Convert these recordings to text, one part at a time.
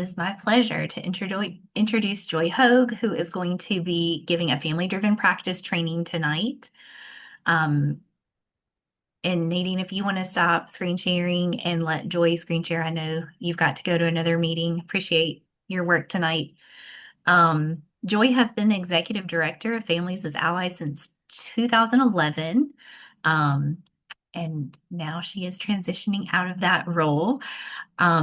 It's my pleasure to introduce Joy Hogge, who is going to be giving a family-driven practice training tonight. Um, and Nadine, if you want to stop screen sharing and let Joy screen share, I know you've got to go to another meeting. Appreciate your work tonight. Joy has been the executive director of Families as Allies since 2011. Um, and now she is transitioning out of that role.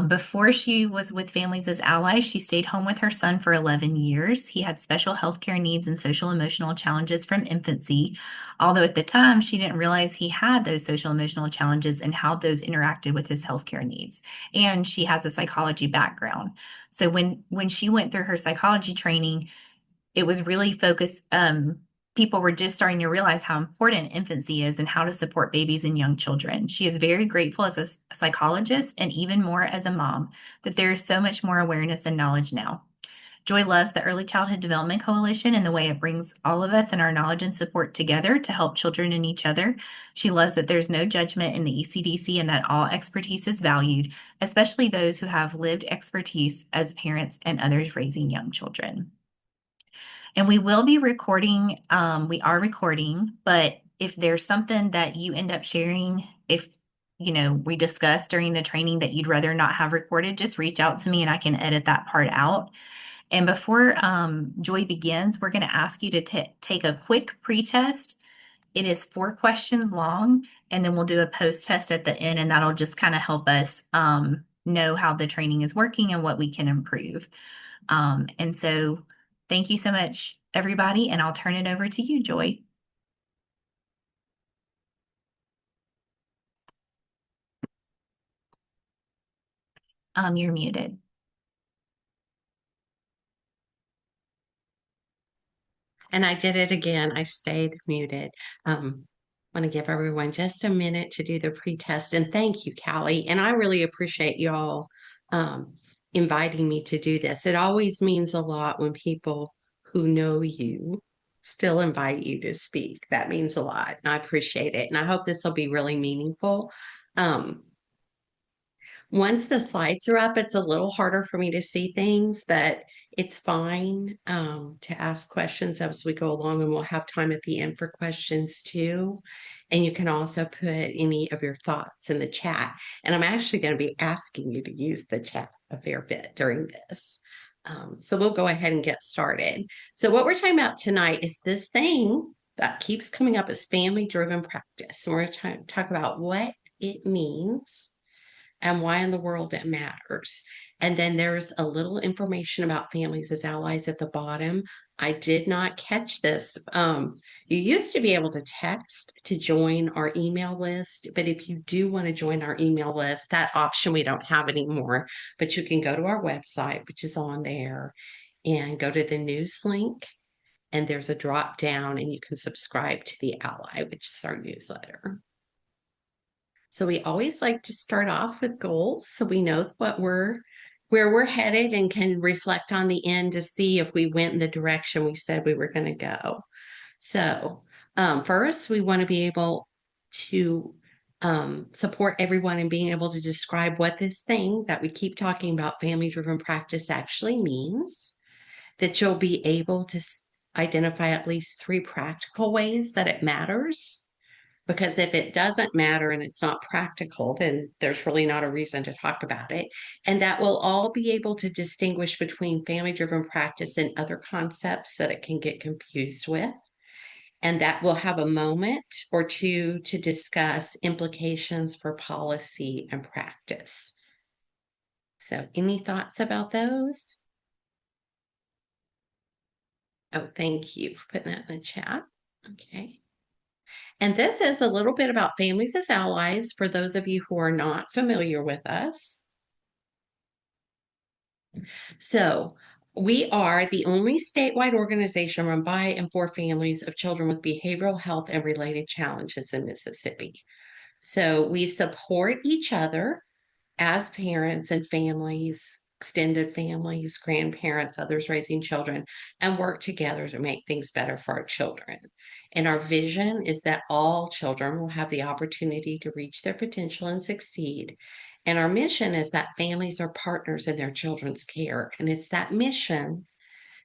Before she was with Families as Allies, she stayed home with her son for 11 years. He had special health care needs and social emotional challenges from infancy, although at the time she didn't realize he had those social emotional challenges and how those interacted with his health care needs. And she has a psychology background. So when she went through her psychology training, it was really focused. People were just starting to realize how important infancy is and how to support babies and young children. She is very grateful as a psychologist and even more as a mom that there is so much more awareness and knowledge now. Joy loves the Early Childhood Development Coalition and the way it brings all of us and our knowledge and support together to help children and each other. She loves that there's no judgment in the ECDC and that all expertise is valued, especially those who have lived expertise as parents and others raising young children. And we will be recording, we are recording, but if there's something that you end up sharing, if we discussed during the training that you'd rather not have recorded, just reach out to me and I can edit that part out. And before Joy begins, we're going to ask you to take a quick pre-test. It is 4 questions long, and then we'll do a post-test at the end, and that'll just kind of help us know how the training is working and what we can improve. And so thank you so much, everybody, and I'll turn it over to you, Joy. You're muted. And I did it again. I stayed muted. Want to give everyone just a minute to do the pre-test. And thank you, Callie. And I really appreciate y'all um, inviting me to do this. It always means a lot when people who know you still invite you to speak. That means a lot. And I appreciate it. And I hope this will be really meaningful. Um, Once the slides are up, it's a little harder for me to see things, but it's fine to ask questions as we go along, and we'll have time at the end for questions too. And you can also put any of your thoughts in the chat. And I'm actually going to be asking you to use the chat a fair bit during this. So we'll go ahead and get started. So what we're talking about tonight is this thing that keeps coming up as family-driven practice. And we're going to talk about what it means and why in the world it matters. And then there's a little information about families as allies at the bottom. I did not catch this. You used to be able to text to join our email list, but if you do want to join our email list, that option we don't have anymore. But you can go to our website, which is on there, and go to the news link. And there's a drop down, and you can subscribe to the Ally, which is our newsletter. So we always like to start off with goals so we know where we're headed and can reflect on the end to see if we went in the direction we said we were going to go. So first, we want to be able to support everyone in being able to describe what this thing that we keep talking about, family-driven practice, actually means. That you'll be able to identify at least 3 practical ways that it matters, because if it doesn't matter and it's not practical, then there's really not a reason to talk about it. And that will all be able to distinguish between family driven practice and other concepts that it can get confused with. And that we'll have a moment or two to discuss implications for policy and practice. So, any thoughts about those? Oh, thank you for putting that in the chat. Okay. And this is a little bit about Families as Allies for those of you who are not familiar with us. So, we are the only statewide organization run by and for families of children with behavioral health and related challenges in Mississippi. So, we support each other as parents and families, extended families, grandparents, others raising children, and work together to make things better for our children. And our vision is that all children will have the opportunity to reach their potential and succeed, And our mission is that families are partners in their children's care. And it's that mission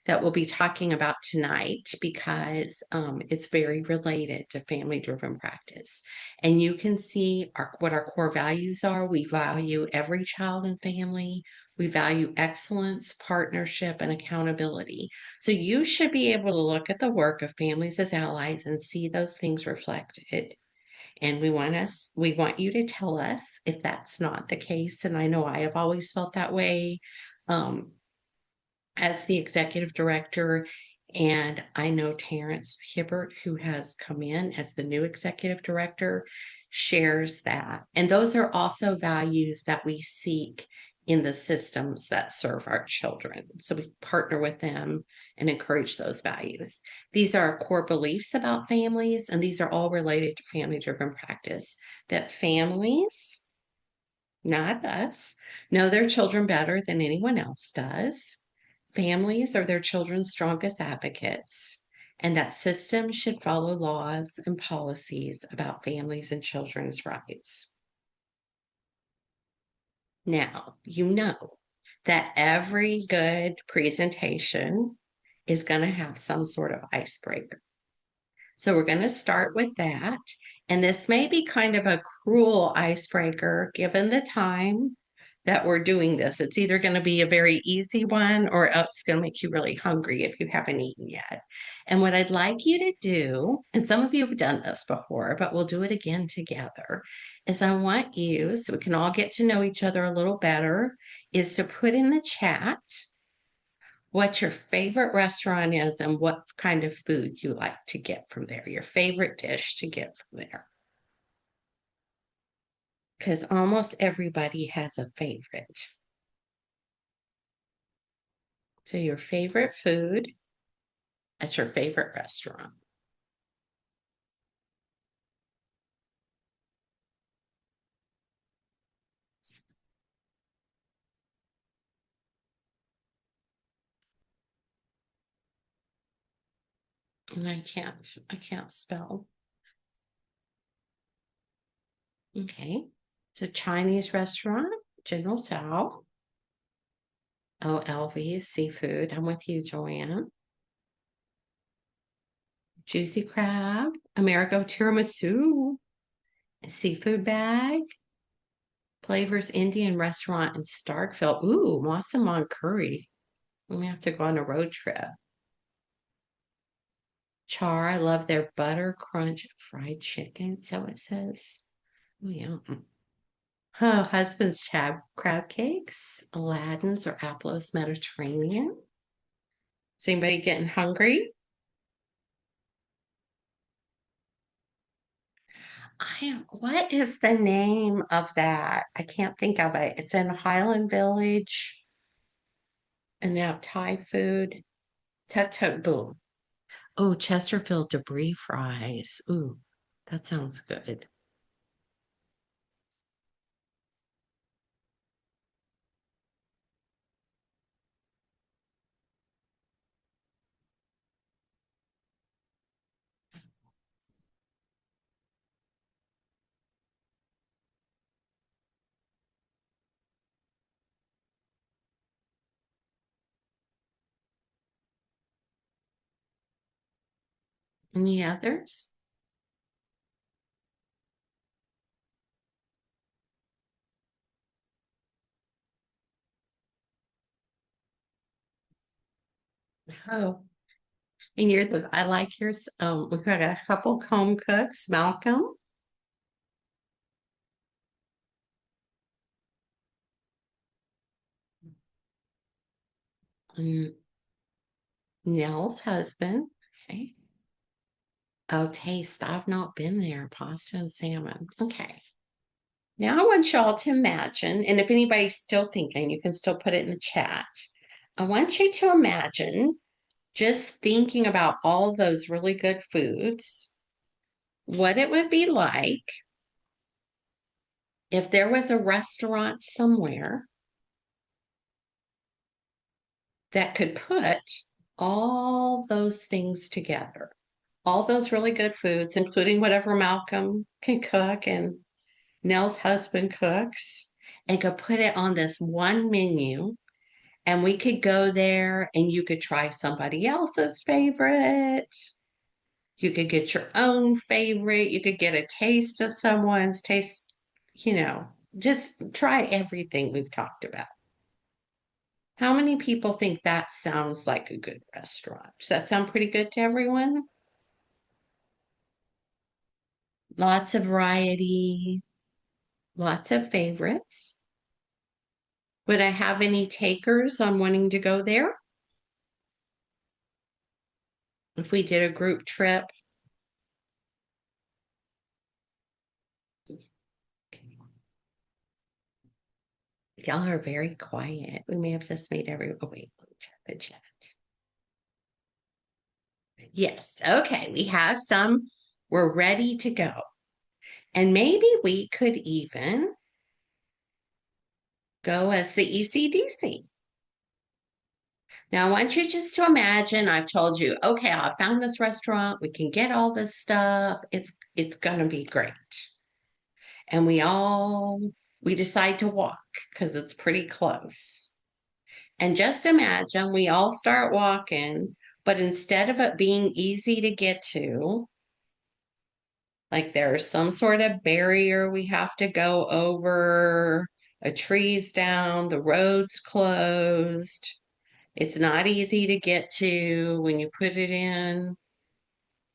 that we'll be talking about tonight because it's very related to family driven practice. And you can see what our core values are. We value every child and family. We value excellence, partnership, and accountability. So you should be able to look at the work of families as allies and see those things reflected. And we want you to tell us if that's not the case. And I know I have always felt that way. Um, as the executive director. And I know Terrence Hibbert, who has come in as the new executive director, shares that. And those are also values that we seek in the systems that serve our children. So we partner with them and encourage those values. These are our core beliefs about families, and these are all related to family driven practice that families, not us, know their children better than anyone else does. Families are their children's strongest advocates, and that systems should follow laws and policies about families and children's rights. Now, you know that every good presentation is going to have some sort of icebreaker. So we're going to start with that. And this may be kind of a cruel icebreaker given the time that we're doing this. It's either going to be a very easy one or else it's going to make you really hungry if you haven't eaten yet. And what I'd like you to do, and some of you have done this before, but we'll do it again together, is I want you, so we can all get to know each other a little better, is to put in the chat what your favorite restaurant is and what kind of food you like to get from there, your favorite dish to get from there. Because almost everybody has a favorite. So, your favorite food at your favorite restaurant. And I can't spell. Okay. So, Chinese restaurant, General Tso. Oh, LV seafood. I'm with you, Joanne. Juicy crab, Amerigo tiramisu, seafood bag, Flavors Indian Restaurant in Starkville. Ooh, Massaman curry. We have to go on a road trip. Char, I love their butter crunch fried chicken. Is that what it says? Oh, yeah. Oh, husband's crab cakes, Aladdin's or Apple's Mediterranean. Is anybody getting hungry? What is the name of that? I can't think of it. It's in Highland Village and they have Thai food. Tut tut boom. Oh, Chesterfield debris fries. Ooh, that sounds good. Any others? Oh, and I like yours. We've got a couple home cooks, Malcolm and Nell's husband. Okay. Oh, taste. I've not been there. Pasta and salmon. Okay. Now I want y'all to imagine, and if anybody's still thinking, you can still put it in the chat. I want you to imagine just thinking about all those really good foods, what it would be like if there was a restaurant somewhere that could put all those things together, all those really good foods, including whatever Malcolm can cook and Nell's husband cooks, and could put it on this one menu, and we could go there and you could try somebody else's favorite. You could get your own favorite. You could get a taste of someone's taste, you know, just try everything we've talked about. How many people think that sounds like a good restaurant? Does that sound pretty good to everyone? Lots of variety, lots of favorites. Would I have any takers on wanting to go there if we did a group trip? Y'all are very quiet. We may have just made oh, wait, let me check the chat. Yes, okay, we have some. We're ready to go. And maybe we could even go as the ECDC. Now, I want you just to imagine I've told you, okay, I found this restaurant. We can get all this stuff. It's gonna be great. And we decide to walk because it's pretty close. And just imagine we all start walking, but instead of it being easy to get to, like there's some sort of barrier we have to go over, a tree's down, the road's closed. It's not easy to get to when you put it in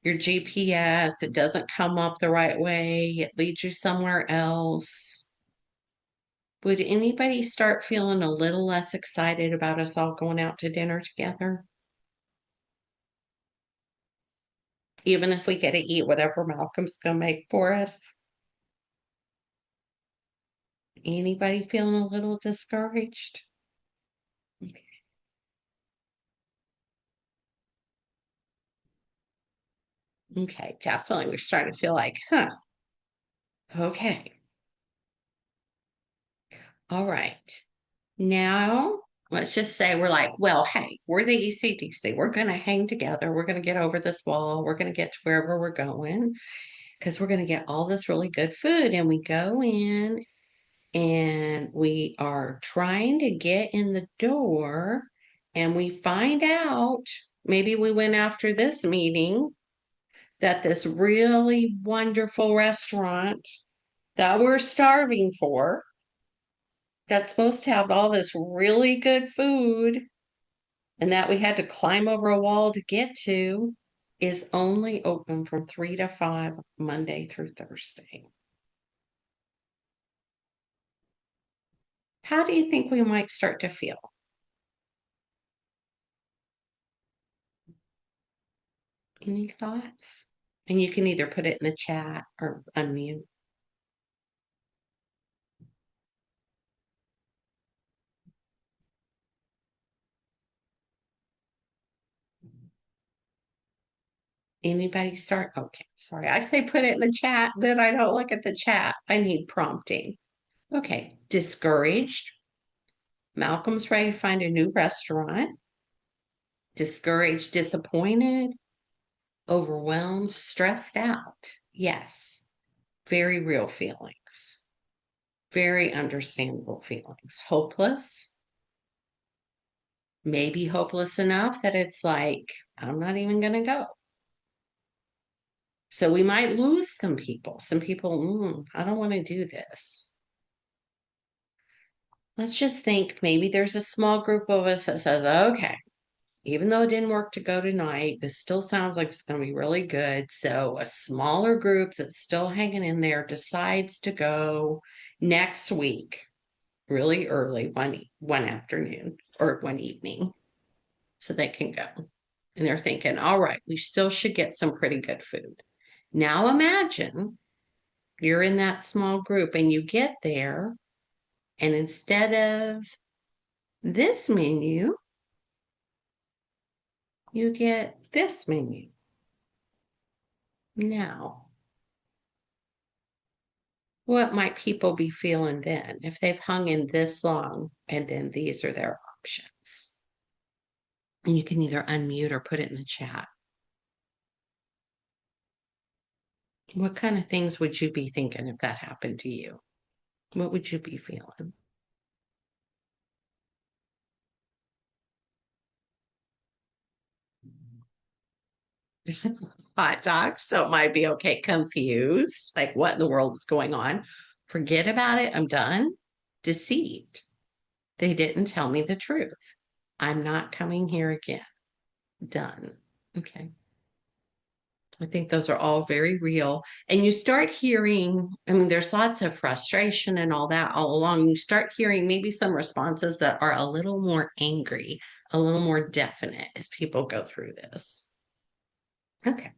your GPS. It doesn't come up the right way. It leads you somewhere else. Would anybody start feeling a little less excited about us all going out to dinner together? Even if we get to eat whatever Malcolm's gonna make for us? Anybody feeling a little discouraged? Okay, definitely. We're starting to feel like, huh, okay, all right. Now, let's just say we're like, well, hey, we're the ECDC. We're going to hang together. We're going to get over this wall. We're going to get to wherever we're going because we're going to get all this really good food. And we go in and we are trying to get in the door and we find out, maybe we went after this meeting, that this really wonderful restaurant that we're starving for, that's supposed to have all this really good food and that we had to climb over a wall to get to, is only open from 3 to 5 Monday through Thursday. How do you think we might start to feel? Any thoughts? And you can either put it in the chat or unmute. Anybody start? Okay, sorry. I say put it in the chat, then I don't look at the chat. I need prompting. Okay, discouraged. Malcolm's ready to find a new restaurant. Discouraged, disappointed, overwhelmed, stressed out. Yes, very real feelings, very understandable feelings. Hopeless, maybe hopeless enough that it's like, I'm not even going to go. So we might lose some people. Some people, I don't want to do this. Let's just think maybe there's a small group of us that says, okay, even though it didn't work to go tonight, this still sounds like it's going to be really good. So a smaller group that's still hanging in there decides to go next week, really early, one afternoon or one evening, so they can go. And they're thinking, all right, we still should get some pretty good food. Now imagine you're in that small group and you get there, and instead of this menu, you get this menu. Now, what might people be feeling then if they've hung in this long and then these are their options? And you can either unmute or put it in the chat. What kind of things would you be thinking if that happened to you? What would you be feeling? Hot dogs, so it might be okay, confused, like what in the world is going on? Forget about it. I'm done. Deceived. They didn't tell me the truth. I'm not coming here again. Done. Okay. I think those are all very real. And you start hearing, I mean, there's lots of frustration and all that all along. You start hearing maybe some responses that are a little more angry, a little more definite as people go through this. Okay.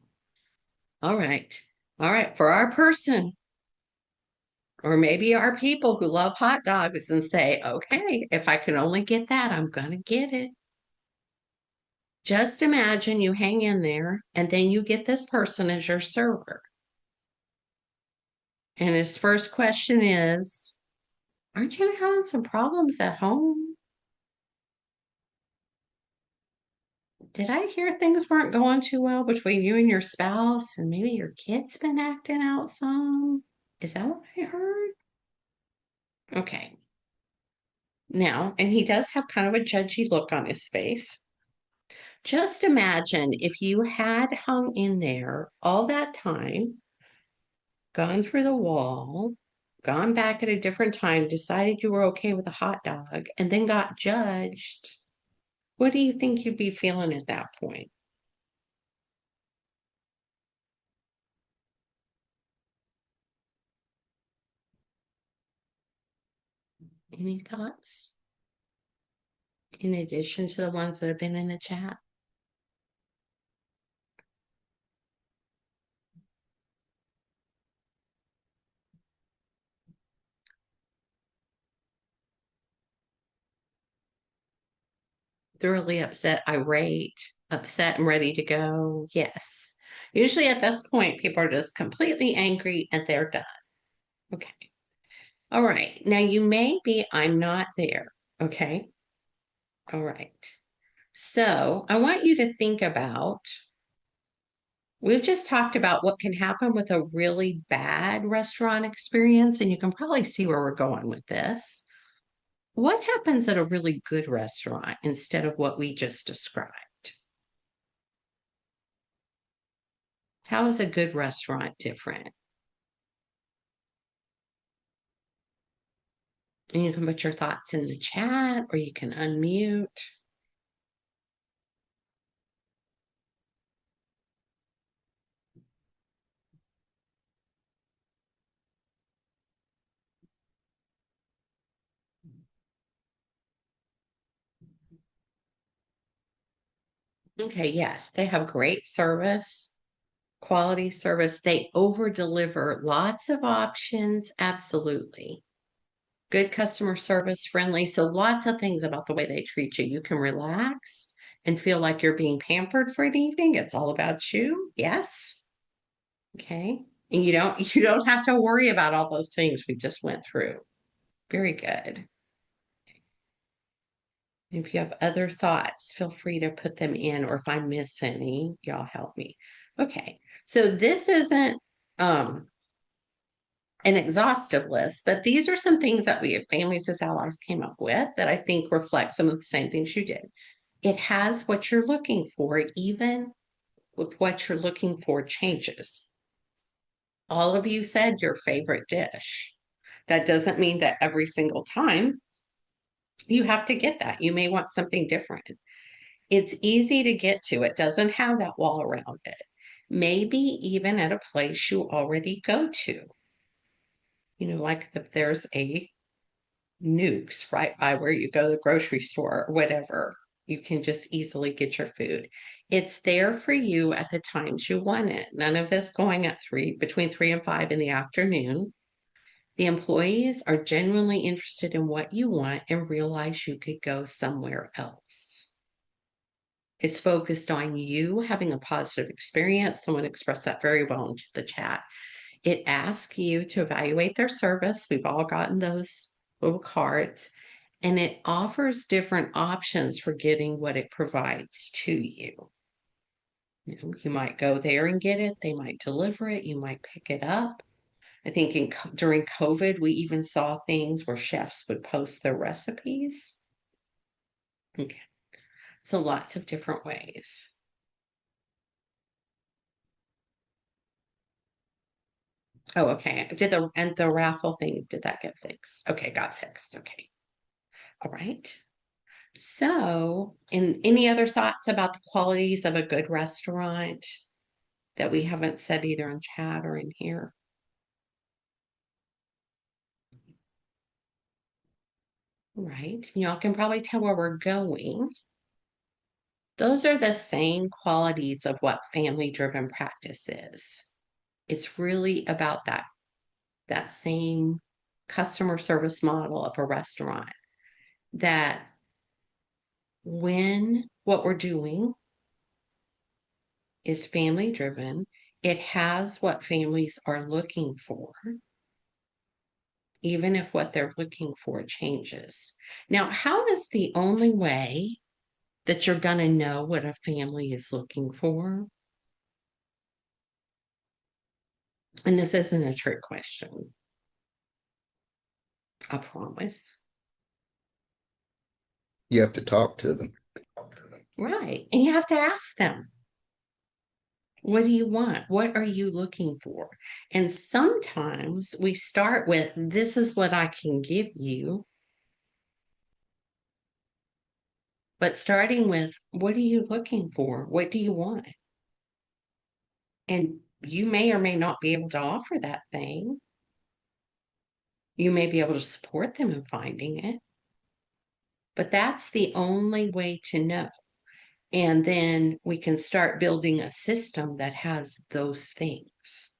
All right. All right. For our person, or maybe our people who love hot dogs and say, okay, if I can only get that, I'm going to get it. Just imagine you hang in there and then you get this person as your server. And his first question is, aren't you having some problems at home? Did I hear things weren't going too well between you and your spouse, and maybe your kid's been acting out some? Is that what I heard? Okay. Now, and he does have kind of a judgy look on his face. Just imagine if you had hung in there all that time, gone through the wall, gone back at a different time, decided you were okay with a hot dog, and then got judged. What do you think you'd be feeling at that point? Any thoughts in addition to the ones that have been in the chat? Thoroughly upset, irate, upset and ready to go? Yes. Usually at this point, people are just completely angry and they're done. Okay. All right. Now you may be, I'm not there. Okay. All right. So I want you to think about, we've just talked about what can happen with a really bad restaurant experience, and you can probably see where we're going with this. What happens at a really good restaurant instead of what we just described? How is a good restaurant different? And you can put your thoughts in the chat or you can unmute. Okay, yes, they have great service, quality service. They over deliver lots of options. Absolutely. Good customer service, friendly. So, lots of things about the way they treat you. You can relax and feel like you're being pampered for an evening. It's all about you. Yes. Okay. And you don't have to worry about all those things we just went through. Very good. If you have other thoughts, feel free to put them in, or if I miss any, y'all help me. Okay. So this isn't an exhaustive list, but these are some things that we at Families as Allies came up with that I think reflect some of the same things you did. It has what you're looking for, even with what you're looking for changes. All of you said your favorite dish. That doesn't mean that every single time you have to get that. You may want something different. It's easy to get to, it doesn't have that wall around it. Maybe even at a place you already go to. Like if there's a Nukes right by where you go to the grocery store or whatever. You can just easily get your food. It's there for you at the times you want it. None of this going at between 3 and 5 in the afternoon. The employees are genuinely interested in what you want and realize you could go somewhere else. It's focused on you having a positive experience. Someone expressed that very well in the chat. It asks you to evaluate their service. We've all gotten those little cards, and it offers different options for getting what it provides to you. You might go there and get it, they might deliver it, you might pick it up. I think during COVID, we even saw things where chefs would post their recipes. Okay. So lots of different ways. Oh, okay. Did the raffle thing, did that get fixed? Okay, got fixed. Okay. All right. So, any other thoughts about the qualities of a good restaurant that we haven't said either in chat or in here? Right. Y'all can probably tell where we're going. Those are the same qualities of what family driven practice is. It's really about that same customer service model of a restaurant, that when what we're doing is family driven, it has what families are looking for, even if what they're looking for changes. Now, how is the only way that you're going to know what a family is looking for? And this isn't a trick question, I promise. You have to talk to them. Right. And you have to ask them, what do you want? What are you looking for? And sometimes we start with, this is what I can give you. But starting with, what are you looking for? What do you want? And you may or may not be able to offer that thing. You may be able to support them in finding it, but that's the only way to know. And then we can start building a system that has those things.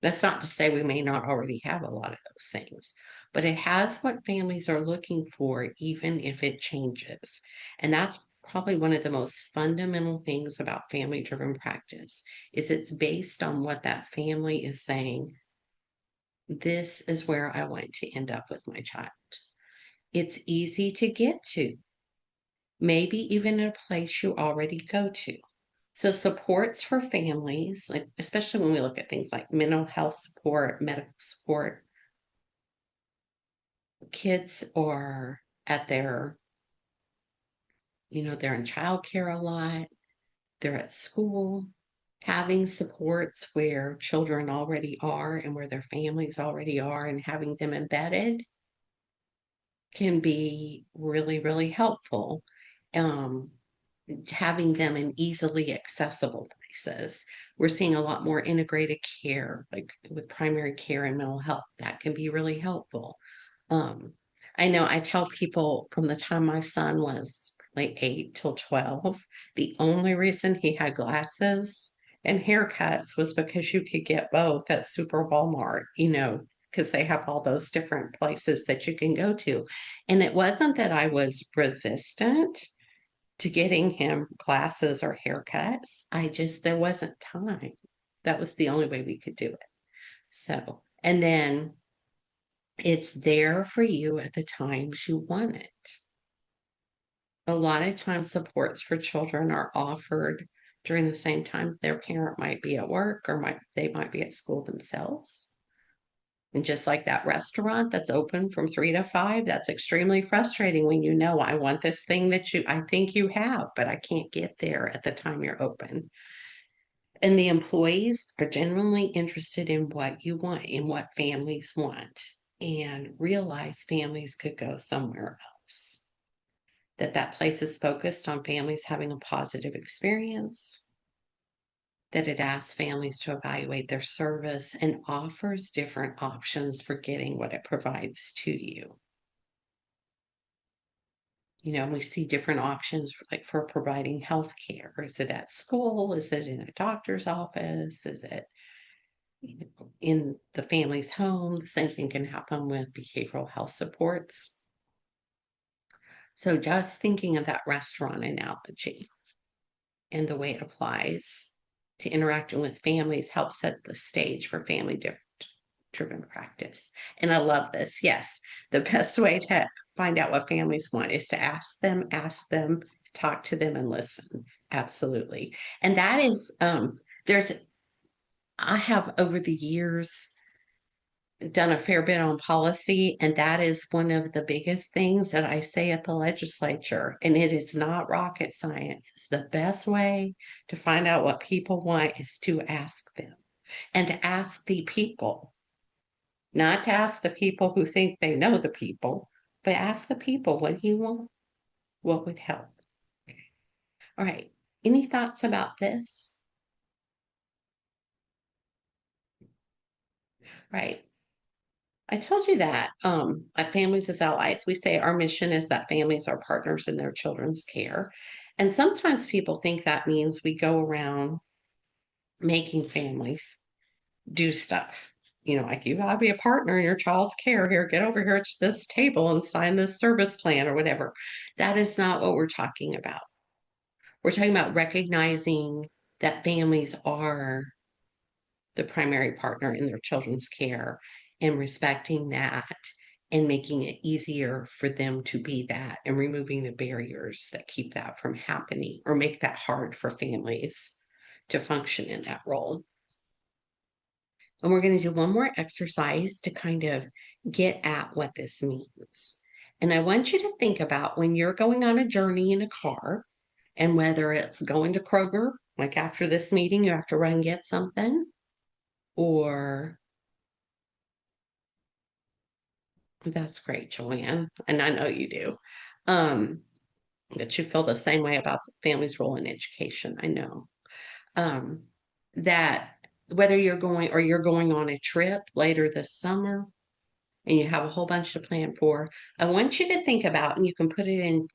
That's not to say we may not already have a lot of those things, but it has what families are looking for, even if it changes. And that's probably one of the most fundamental things about family driven practice is it's based on what that family is saying. This is where I want to end up with my child. It's easy to get to, maybe even a place you already go to. So supports for families, like especially when we look at things like mental health support, medical support, kids are at they're in childcare a lot, they're at school, having supports where children already are and where their families already are and having them embedded can be really, really helpful. Um, Having them in easily accessible places. We're seeing a lot more integrated care, like with primary care and mental health. That can be really helpful. Um, I know I tell people from the time my son was like 8 till 12, the only reason he had glasses and haircuts was because you could get both at Super Walmart, because they have all those different places that you can go to. And it wasn't that I was resistant to getting him glasses or haircuts. There wasn't time. That was the only way we could do it. So, and then it's there for you at the times you want it. A lot of times, supports for children are offered during the same time their parent might be at work or they might be at school themselves. And just like that restaurant that's open from 3 to 5, that's extremely frustrating when I want this thing that I think you have, but I can't get there at the time you're open. And the employees are genuinely interested in what you want, in what families want, and realize families could go somewhere else. That place is focused on families having a positive experience, that it asks families to evaluate their service and offers different options for getting what it provides to you. We see different options for providing health care. Is it at school? Is it in a doctor's office? Is it in the family's home? The same thing can happen with behavioral health supports. So just thinking of that restaurant analogy and the way it applies to interacting with families helps set the stage for family driven practice. And I love this. Yes, the best way to find out what families want is to ask them, talk to them, and listen. Absolutely. And that is, I have over the years done a fair bit on policy, and that is one of the biggest things that I say at the legislature. And it is not rocket science. It's the best way to find out what people want is to ask them and to ask the people, not to ask the people who think they know the people, but ask the people, what do you want? What would help? All right. Any thoughts about this? Right. I told you that at Families as Allies, we say our mission is that families are partners in their children's care. And sometimes people think that means we go around making families do stuff. Like you gotta be a partner in your child's care. Here, get over here to this table and sign this service plan or whatever. That is not what we're talking about. We're talking about recognizing that families are the primary partner in their children's care and respecting that and making it easier for them to be that and removing the barriers that keep that from happening or make that hard for families to function in that role. And we're going to do one more exercise to kind of get at what this means. And I want you to think about when you're going on a journey in a car, and whether it's going to Kroger, like after this meeting, you have to run and get something, or that's great, Joanne. And I know you do. Um, that you feel the same way about the family's role in education. I know. Um, that whether you're going on a trip later this summer and you have a whole bunch to plan for, I want you to think about, and you can put it in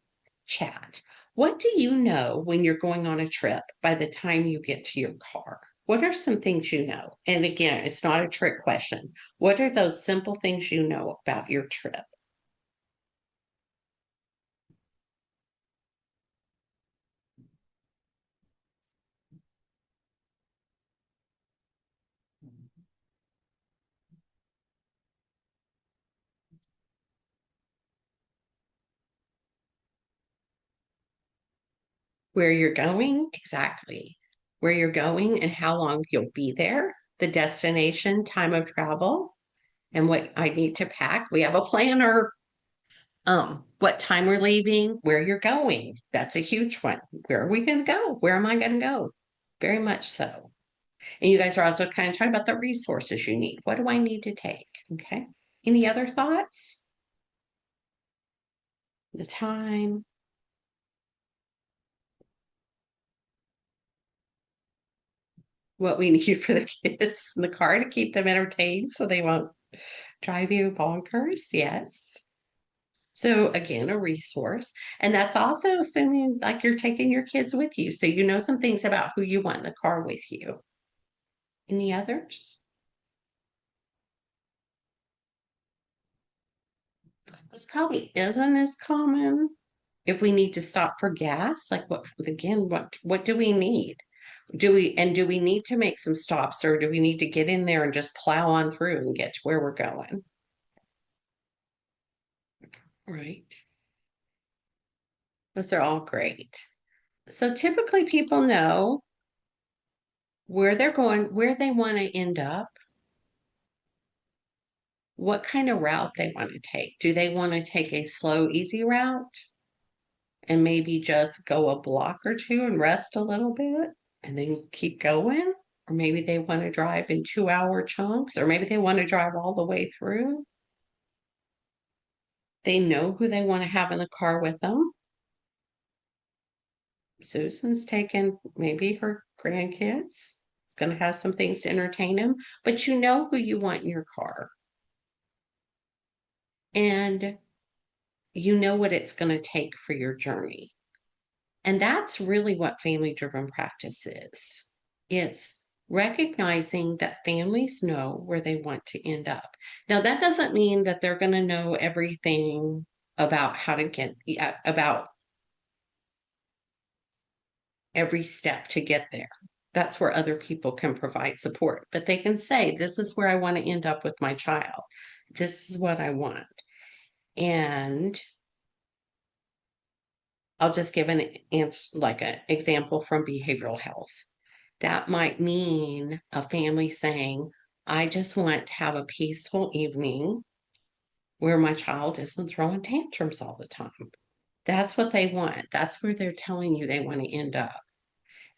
chat. What do you know when you're going on a trip by the time you get to your car? What are some things you know? And again, it's not a trick question. What are those simple things you know about your trip? Where you're going, exactly. Where you're going and how long you'll be there, the destination, time of travel, and what I need to pack. We have a planner. What time we're leaving, where you're going. That's a huge one. Where are we going to go? Where am I going to go? Very much so. And you guys are also kind of talking about the resources you need. What do I need to take? Okay. Any other thoughts? The time, what we need for the kids in the car to keep them entertained so they won't drive you bonkers. Yes. So again, a resource. And that's also assuming like you're taking your kids with you. So you know some things about who you want in the car with you. Any others? This probably isn't as common. If we need to stop for gas, like what do we need? Do we need to make some stops, or do we need to get in there and just plow on through and get to where we're going? Right. Those are all great. So typically people know where they're going, where they want to end up, what kind of route they want to take. Do they want to take a slow, easy route and maybe just go a block or two and rest a little bit and then keep going? Or maybe they want to drive in 2 hour chunks, or maybe they want to drive all the way through. They know who they want to have in the car with them. Susan's taking maybe her grandkids. It's going to have some things to entertain them, but you know who you want in your car. And you know what it's going to take for your journey. And that's really what family driven practice is. It's recognizing that families know where they want to end up. Now, that doesn't mean that they're going to know everything about how to get, yeah, about every step to get there. That's where other people can provide support, but they can say, this is where I want to end up with my child. This is what I want. And I'll just give an answer, like an example from behavioral health. That might mean a family saying, I just want to have a peaceful evening where my child isn't throwing tantrums all the time. That's what they want. That's where they're telling you they want to end up.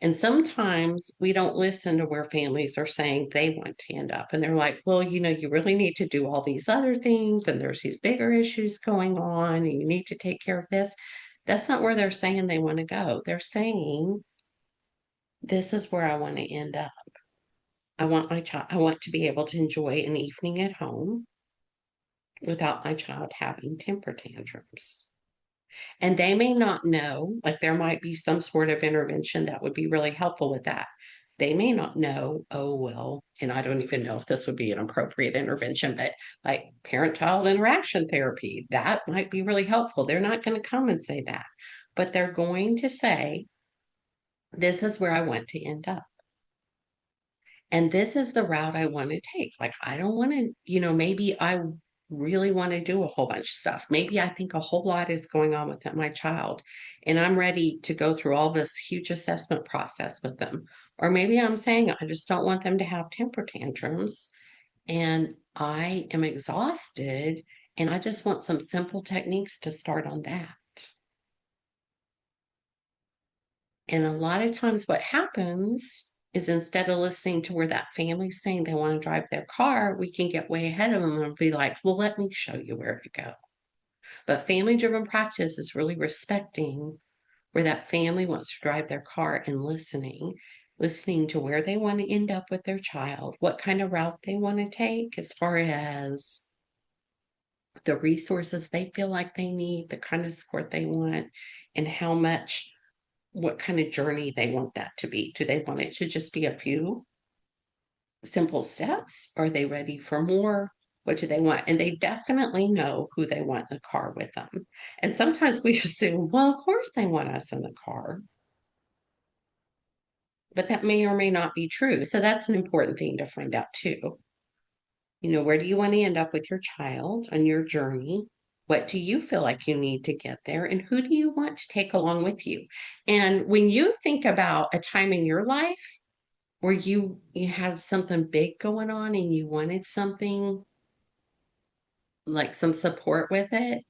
And sometimes we don't listen to where families are saying they want to end up. And they're like, well, you really need to do all these other things, and there's these bigger issues going on, and you need to take care of this. That's not where they're saying they want to go. They're saying, this is where I want to end up. I want to be able to enjoy an evening at home without my child having temper tantrums. And they may not know, like there might be some sort of intervention that would be really helpful with that. They may not know, oh, well, and I don't even know if this would be an appropriate intervention, but like parent child interaction therapy, that might be really helpful. They're not going to come and say that, but they're going to say, this is where I want to end up. And this is the route I want to take. Like, I don't want to, maybe I really want to do a whole bunch of stuff. Maybe I think a whole lot is going on with my child, and I'm ready to go through all this huge assessment process with them. Or maybe I'm saying I just don't want them to have temper tantrums, and I am exhausted, and I just want some simple techniques to start on that. And a lot of times, what happens is instead of listening to where that family's saying they want to drive their car, we can get way ahead of them and be like, well, let me show you where to go. But family driven practice is really respecting where that family wants to drive their car and listening to where they want to end up with their child, what kind of route they want to take as far as the resources they feel like they need, the kind of support they want, and what kind of journey they want that to be. Do they want it to just be a few simple steps? Are they ready for more? What do they want? And they definitely know who they want in the car with them. And sometimes we assume, well, of course they want us in the car, but that may or may not be true. So that's an important thing to find out too. Where do you want to end up with your child on your journey? What do you feel like you need to get there? And who do you want to take along with you? And when you think about a time in your life where you had something big going on and you wanted something like some support with it,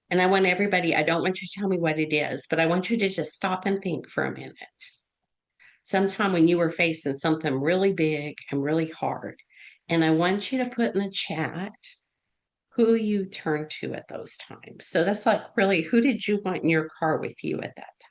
and I don't want you to tell me what it is, but I want you to just stop and think for a minute. Sometime when you were facing something really big and really hard, and I want you to put in the chat who you turn to at those times. So that's like, really, who did you want in your car with you at that time?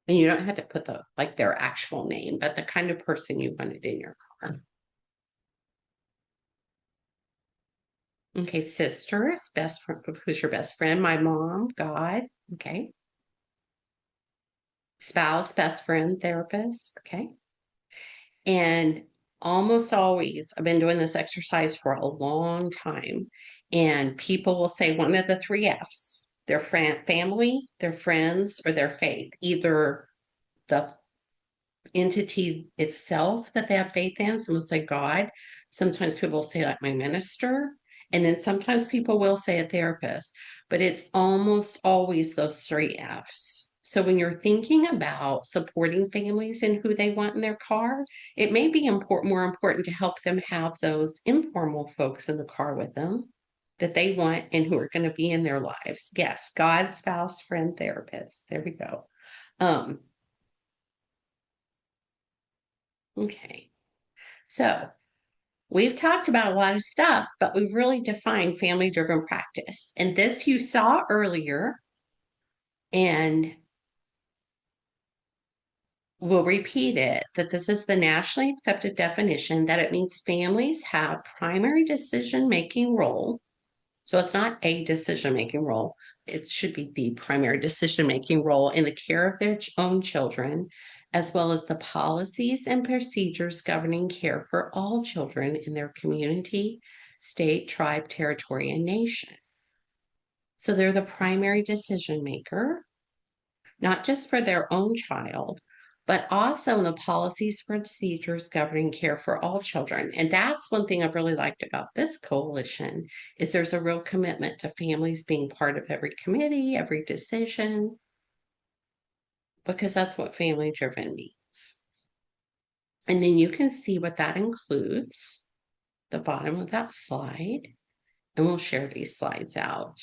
And you don't have to put their actual name, but the kind of person you wanted in your car. Okay, sisters, best friend. Who's your best friend? My mom, God. Okay. Spouse, best friend, therapist. Okay. And almost always, I've been doing this exercise for a long time, and people will say one of the three F's: their family, their friends, or their faith. Either the entity itself that they have faith in. Someone say God. Sometimes people will say like my minister. And then sometimes people will say a therapist, but it's almost always those three F's. So when you're thinking about supporting families and who they want in their car, it may be more important to help them have those informal folks in the car with them that they want and who are going to be in their lives. Yes, God, spouse, friend, therapist. There we go. Um, okay. So we've talked about a lot of stuff, but we've really defined family driven practice. And this you saw earlier, and we'll repeat it, that this is the nationally accepted definition, that it means families have primary decision making role. So it's not a decision making role. It should be the primary decision making role in the care of their own children, as well as the policies and procedures governing care for all children in their community, state, tribe, territory, and nation. So they're the primary decision maker, not just for their own child, but also the policies, procedures governing care for all children. And that's one thing I've really liked about this coalition is there's a real commitment to families being part of every committee, every decision, because that's what family driven means. And then you can see what that includes, the bottom of that slide, and we'll share these slides out.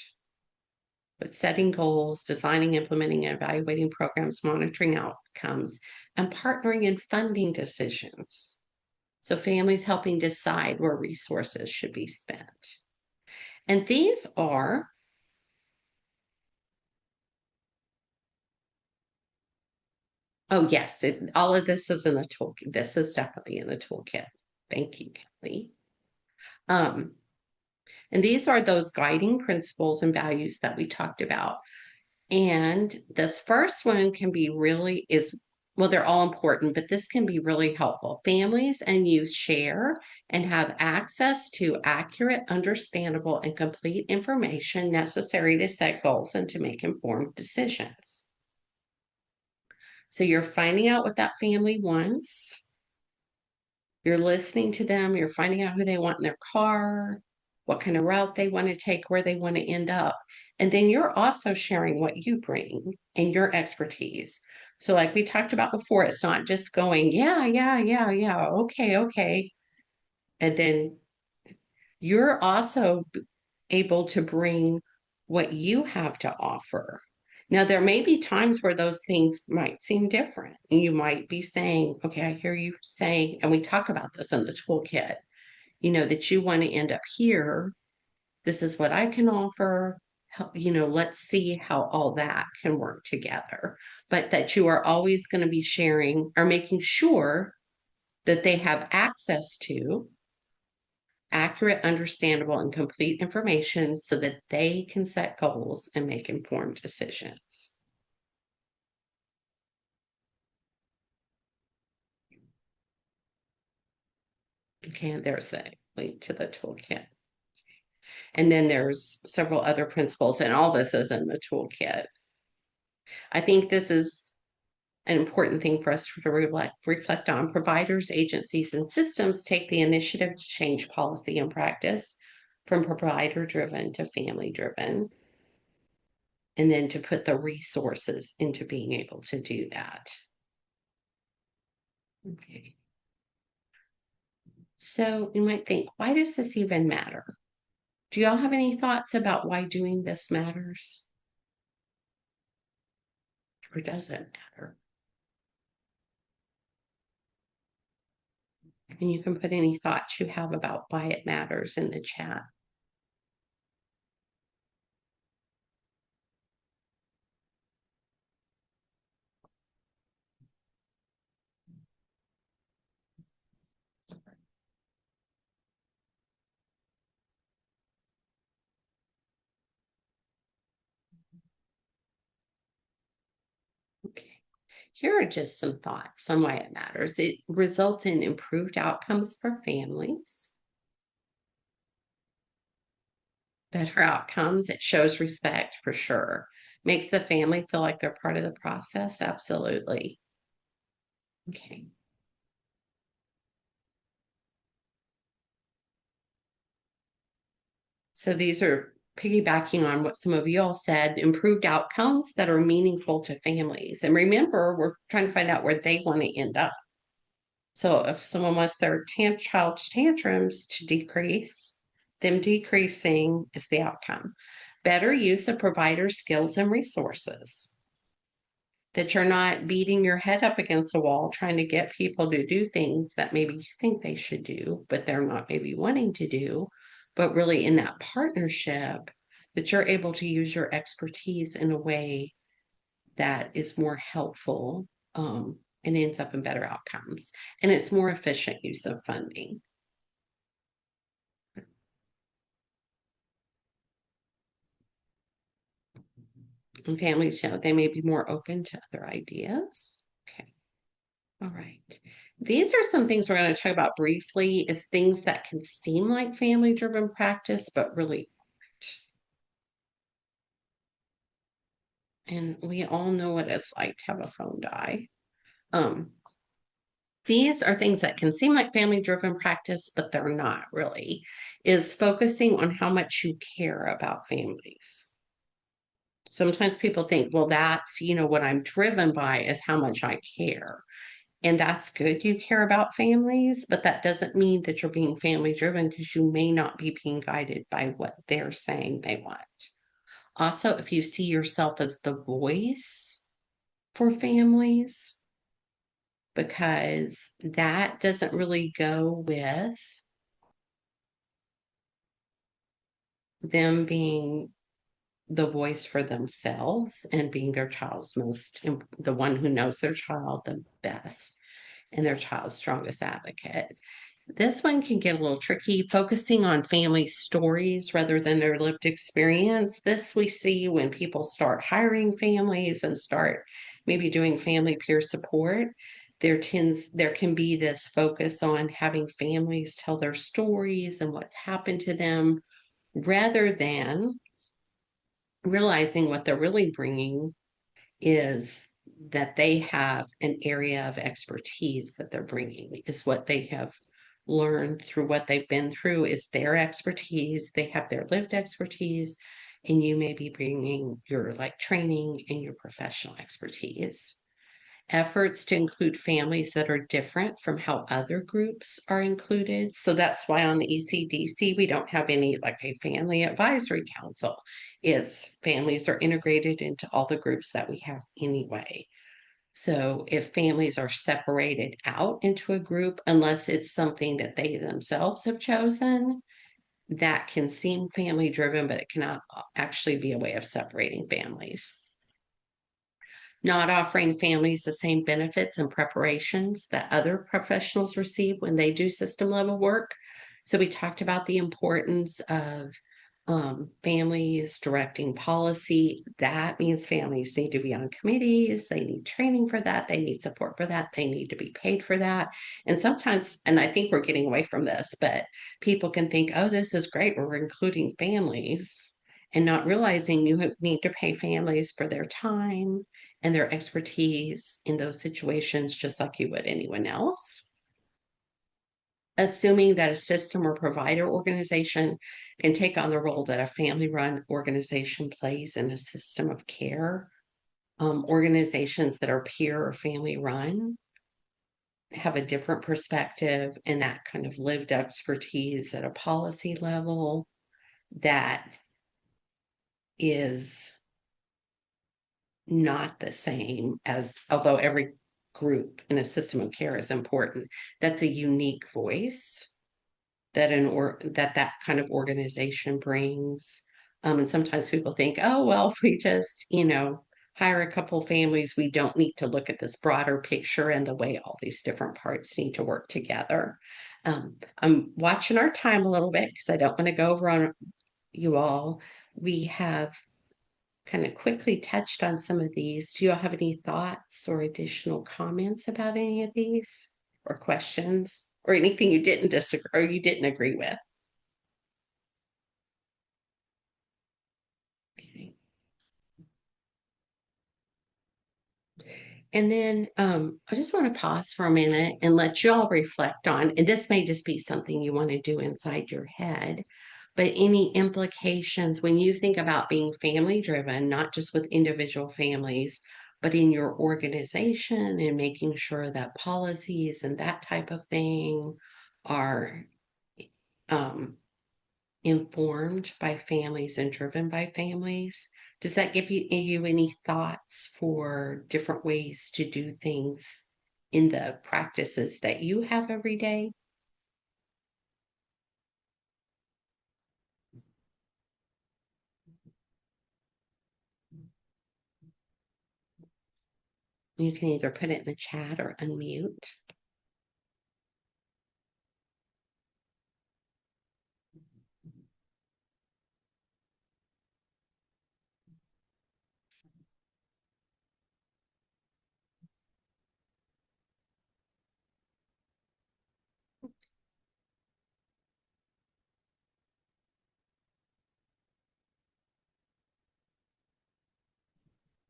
But setting goals, designing, implementing, and evaluating programs, monitoring outcomes, and partnering in funding decisions. So families helping decide where resources should be spent. And these are, oh yes, all of this is in the toolkit. This is definitely in the toolkit. Thank you, Kelly. Um, and these are those guiding principles and values that we talked about. And this first one can be really is well, they're all important, but this can be really helpful. Families and youth share and have access to accurate, understandable, and complete information necessary to set goals and to make informed decisions. So you're finding out what that family wants. You're listening to them. You're finding out who they want in their car, what kind of route they want to take, where they want to end up. And then you're also sharing what you bring and your expertise. So, like we talked about before, it's not just going, yeah, yeah, yeah, yeah, okay, okay. And then you're also able to bring what you have to offer. Now, there may be times where those things might seem different. And you might be saying, okay, I hear you saying, and we talk about this in the toolkit, that you want to end up here. This is what I can offer. Let's see how all that can work together. But that you are always going to be sharing or making sure that they have access to accurate, understandable, and complete information so that they can set goals and make informed decisions. Okay, and there's the link to the toolkit. And then there's several other principles, and all this is in the toolkit. I think this is an important thing for us to reflect on. Providers, agencies, and systems take the initiative to change policy and practice from provider driven to family driven, and then to put the resources into being able to do that. Okay. So you might think, why does this even matter? Do y'all have any thoughts about why doing this matters? Or does it matter? And you can put any thoughts you have about why it matters in the chat. Okay. Here are just some thoughts on why it matters. It results in improved outcomes for families, better outcomes. It shows respect for sure. Makes the family feel like they're part of the process. Absolutely. Okay. So these are piggybacking on what some of you all said, improved outcomes that are meaningful to families. And remember, we're trying to find out where they want to end up. So if someone wants their child's tantrums to decrease, them decreasing is the outcome. Better use of provider skills and resources. That you're not beating your head up against the wall trying to get people to do things that maybe you think they should do, but they're not maybe wanting to do. But really, in that partnership, that you're able to use your expertise in a way that is more helpful and ends up in better outcomes. And it's more efficient use of funding. And families, they may be more open to other ideas. Okay. All right. These are some things we're going to talk about briefly as things that can seem like family driven practice, but really aren't. And we all know what it's like to have a phone die. Um, these are things that can seem like family driven practice, but they're not really, is focusing on how much you care about families. Sometimes people think, well, that's, what I'm driven by is how much I care. And that's good. You care about families, but that doesn't mean that you're being family driven because you may not be being guided by what they're saying they want. Also, if you see yourself as the voice for families, because that doesn't really go with them being the voice for themselves and being their child's the one who knows their child the best and their child's strongest advocate. This one can get a little tricky, focusing on family stories rather than their lived experience. This we see when people start hiring families and start maybe doing family peer support. There can be this focus on having families tell their stories and what's happened to them rather than realizing what they're really bringing is that they have an area of expertise that they're bringing, is what they have learned through what they've been through, is their expertise. They have their lived expertise, and you may be bringing your like training and your professional expertise. Efforts to include families that are different from how other groups are included. So that's why on the ECDC, we don't have any like a family advisory council. It's families are integrated into all the groups that we have anyway. So if families are separated out into a group, unless it's something that they themselves have chosen, that can seem family driven, but it cannot actually be a way of separating families. Not offering families the same benefits and preparations that other professionals receive when they do system level work. So we talked about the importance of families directing policy. That means families need to be on committees, they need training for that, they need support for that, they need to be paid for that. And sometimes, and I think we're getting away from this, but people can think, oh, this is great, we're including families, and not realizing you need to pay families for their time and their expertise in those situations, just like you would anyone else. Assuming that a system or provider organization can take on the role that a family run organization plays in a system of care. Organizations that are peer or family run have a different perspective and that kind of lived expertise at a policy level that is not the same as, although every group in a system of care is important, that's a unique voice that that kind of organization brings. And sometimes people think, oh well, if we just hire a couple families, we don't need to look at this broader picture and the way all these different parts need to work together. I'm watching our time a little bit because I don't want to go over on you all. We have kind of quickly touched on some of these. Do you all have any thoughts or additional comments about any of these or questions or anything you didn't disagree or you didn't agree with? Okay. And then I just want to pause for a minute and let you all reflect on, and this may just be something you want to do inside your head, but any implications when you think about being family driven, not just with individual families, but in your organization and making sure that policies and that type of thing are um, informed by families and driven by families. Does that give you any thoughts for different ways to do things in the practices that you have every day? You can either put it in the chat or unmute.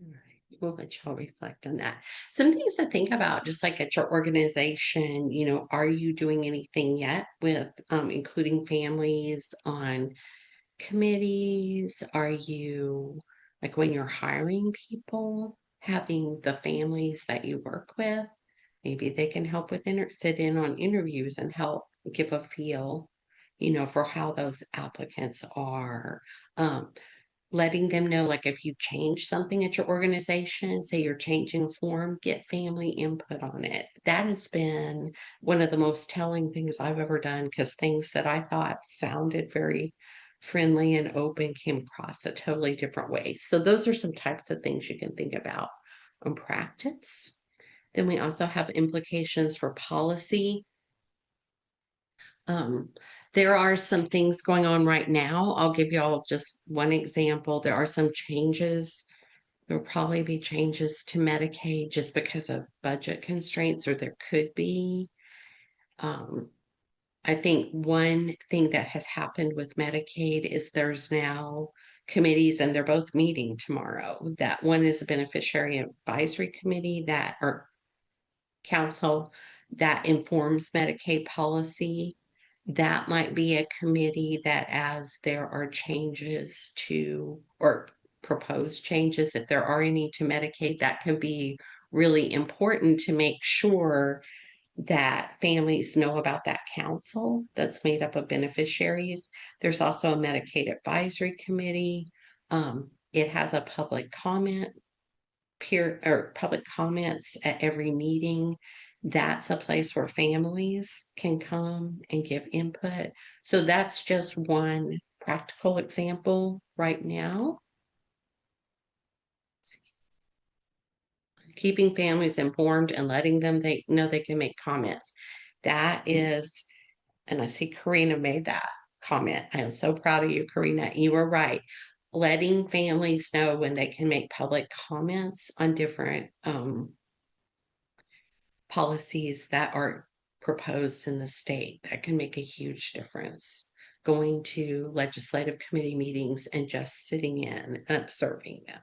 All right. We'll let y'all reflect on that. Some things to think about, just like at your organization, are you doing anything yet with including families on committees? Are you, like, when you're hiring people, having the families that you work with, maybe they can help with sit in on interviews and help give a feel, for how those applicants are. Um, Letting them know, like, if you change something at your organization, say you're changing a form, get family input on it. That has been one of the most telling things I've ever done, because things that I thought sounded very friendly and open came across a totally different way. So those are some types of things you can think about on practice. Then we also have implications for policy. um, there are some things going on right now. I'll give y'all just one example. There are some changes. There'll probably be changes to Medicaid just because of budget constraints, or there could be. Um, I think one thing that has happened with Medicaid is there's now committees, and they're both meeting tomorrow. That one is a beneficiary advisory committee that, or council, that informs Medicaid policy. That might be a committee that, as there are changes to, or proposed changes, if there are any to Medicaid, that can be really important to make sure that families know about that council that's made up of beneficiaries. There's also a Medicaid advisory committee. It has a public comment peer or public comments at every meeting. That's a place where families can come and give input. So that's just one practical example right now. Keeping families informed and letting them they know they can make comments. That is, and I see Karina made that comment. I am so proud of you, Karina. You were right. Letting families know when they can make public comments on different policies that are proposed in the state, that can make a huge difference. Going to legislative committee meetings and just sitting in and observing them.